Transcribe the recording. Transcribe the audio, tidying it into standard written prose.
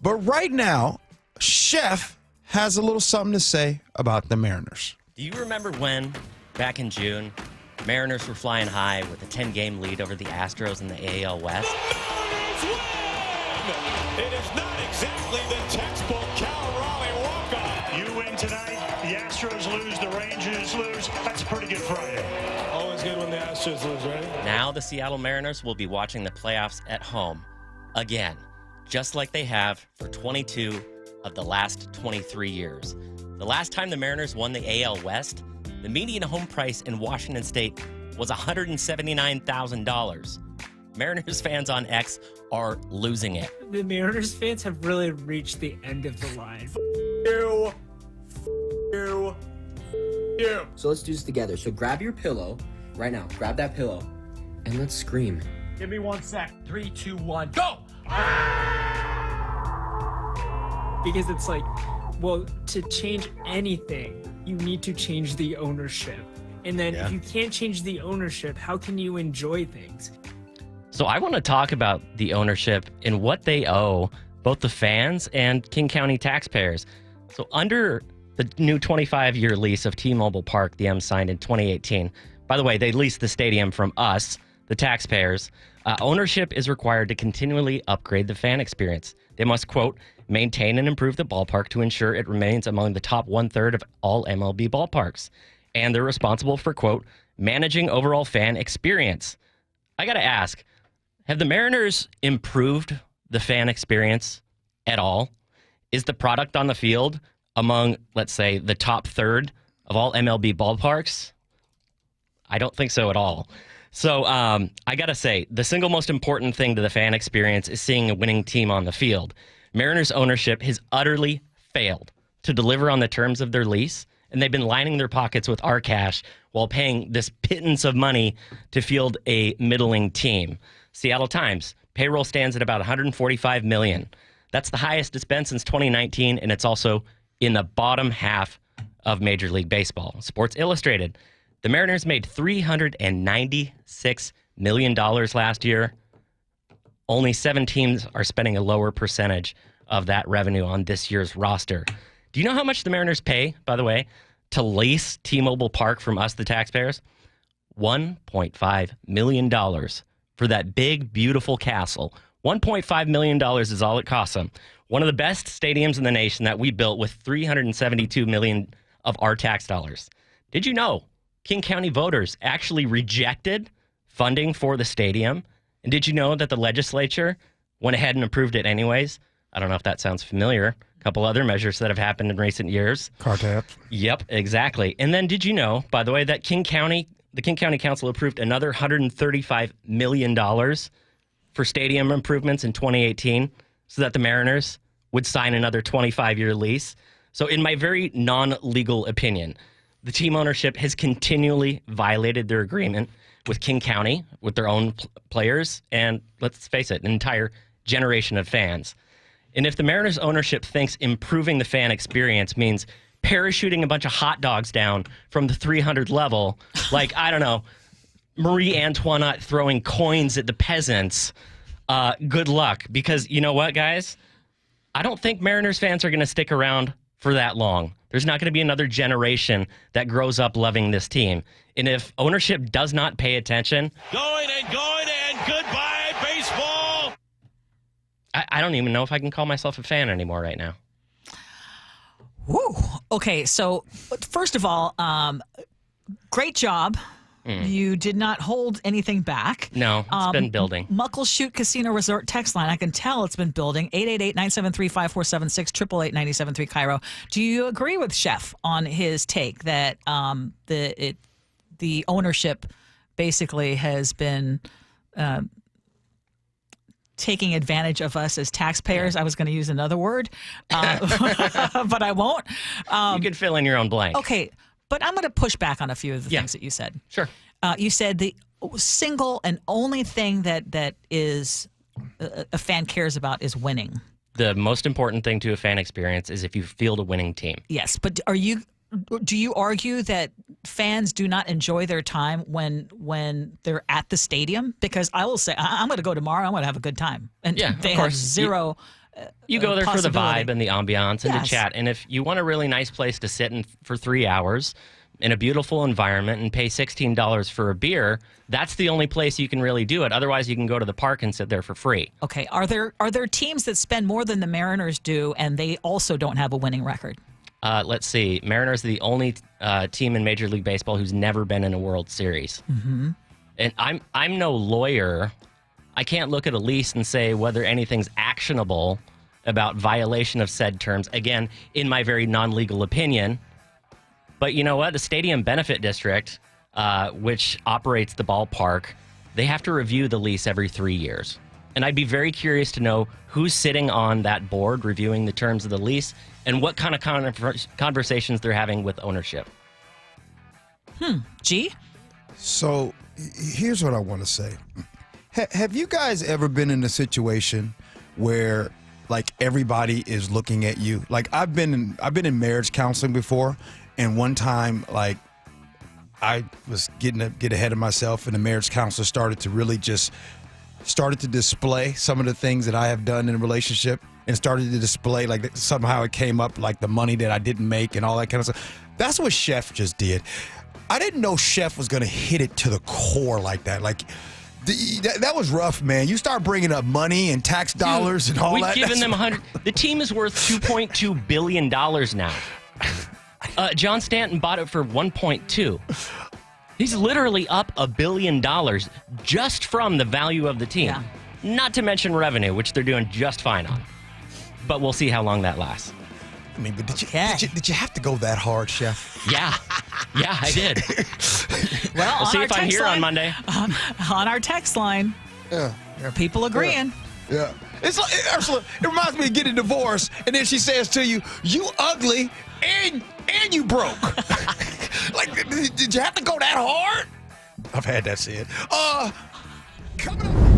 But right now, Chef has a little something to say about the Mariners. Do you remember when, back in June, Mariners were flying high with a 10-game lead over the Astros in the AL West? It is not exactly the textbook Cal Raleigh walk-off. You win tonight, the Astros lose, the Rangers lose. That's a pretty good Friday. Always good when the Astros lose, right? Now the Seattle Mariners will be watching the playoffs at home again, just like they have for 22 of the last 23 years. The last time the Mariners won the AL West, the median home price in Washington State was $179,000. Mariners fans on X are losing it. The Mariners fans have really reached the end of the line. You. So let's do this together. So grab your pillow right now. Grab that pillow and let's scream. Give me 1 sec. 3, 2, 1, go! Because it's like, well, to change anything, you need to change the ownership. And then if you can't change the ownership, how can you enjoy things? So I want to talk about the ownership and what they owe both the fans and King County taxpayers. So under the new 25-year lease of T-Mobile Park, the M signed in 2018. By the way, they leased the stadium from us, the taxpayers. Ownership is required to continually upgrade the fan experience. They must, quote, maintain and improve the ballpark to ensure it remains among the top 1/3 of all MLB ballparks. And they're responsible for, quote, managing overall fan experience. I got to ask, have the Mariners improved the fan experience at all? Is the product on the field among, let's say, the top third of all MLB ballparks? I don't think so at all. So I got to say, the single most important thing to the fan experience is seeing a winning team on the field. Mariners ownership has utterly failed to deliver on the terms of their lease, and they've been lining their pockets with our cash while paying this pittance of money to field a middling team. Seattle Times, payroll stands at about $145 million. That's the highest it's been since 2019, and it's also in the bottom half of Major League Baseball. Sports Illustrated, the Mariners made $396 million last year. Only 7 teams are spending a lower percentage of that revenue on this year's roster. Do you know how much the Mariners pay, by the way, to lease T-Mobile Park from us, the taxpayers? $1.5 million for that big, beautiful castle. $1.5 million is all it costs them. One of the best stadiums in the nation that we built with $372 million of our tax dollars. Did you know King County voters actually rejected funding for the stadium? And did you know that the legislature went ahead and approved it anyways? I don't know if that sounds familiar. A couple other measures that have happened in recent years. Car taps. Yep, exactly. And then did you know, by the way, that the King County Council approved another $135 million for stadium improvements in 2018 so that the Mariners would sign another 25-year lease? So in my very non-legal opinion, the team ownership has continually violated their agreement with King County, with their own players, and let's face it, an entire generation of fans. And if the Mariners ownership thinks improving the fan experience means parachuting a bunch of hot dogs down from the 300 level, like, I don't know, Marie Antoinette throwing coins at the peasants, good luck. Because you know what, guys? I don't think Mariners fans are going to stick around for that long. There's not going to be another generation that grows up loving this team. And if ownership does not pay attention... Going and goodbye, baseball! I don't even know if I can call myself a fan anymore right now. Woo. Okay, so first of all, great job. You did not hold anything back. No, it's been building. Muckleshoot Casino Resort text line. I can tell it's been building. 888-973-5476, 888-973 KIRO. Do you agree with Chef on his take that the ownership basically has been taking advantage of us as taxpayers? I was going to use another word, but I won't. You can fill in your own blank. Okay. But I'm going to push back on a few of the things that you said. Sure. You said the single and only thing that is a fan cares about is winning. The most important thing to a fan experience is if you field a winning team. Yes, but do you argue that fans do not enjoy their time when they're at the stadium? Because I will say, I'm going to go tomorrow. I'm going to have a good time. And yeah, they have zero You go there for the possibility. vibe and the ambiance and Yes. to chat. And if you want a really nice place to sit in for 3 hours in a beautiful environment and pay $16 for a beer, that's the only place you can really do it. Otherwise, you can go to the park and sit there for free. Okay. Are there teams that spend more than the Mariners do, and they also don't have a winning record? Let's see. Mariners are the only team in Major League Baseball who's never been in a World Series. Mm-hmm. And I'm no lawyer. I can't look at a lease and say whether anything's actionable about violation of said terms. Again, in my very non-legal opinion. But you know what? The Stadium Benefit District, which operates the ballpark, they have to review the lease every 3 years. And I'd be very curious to know who's sitting on that board reviewing the terms of the lease and what kind of conversations they're having with ownership. Gee? So here's what I want to say. Have you guys ever been in a situation where like everybody is looking at you? Like I've been in marriage counseling before, and one time like I was get ahead of myself, and the marriage counselor started to display some of the things that I have done in a relationship, and started to display like somehow it came up like the money that I didn't make and all that kind of stuff. That's what Chef just did. I didn't know Chef was going to hit it to the core like that. Like that was rough, man. You start bringing up money and tax dollars and all that. We've given them the team is worth $2.2 billion now. John Stanton bought it for 1.2. He's literally up $1 billion just from the value of the team. Yeah. Not to mention revenue, which they're doing just fine on. But we'll see how long that lasts. I mean, but did you have to go that hard, Chef? Yeah, I did. Well, We'll see if I'm here on Monday. On our text line, there are people agreeing. Yeah. It's like, Ursula, it reminds me of getting divorced, and then she says to you, "You ugly and you broke." Like, did you have to go that hard? I've had that said. Coming up.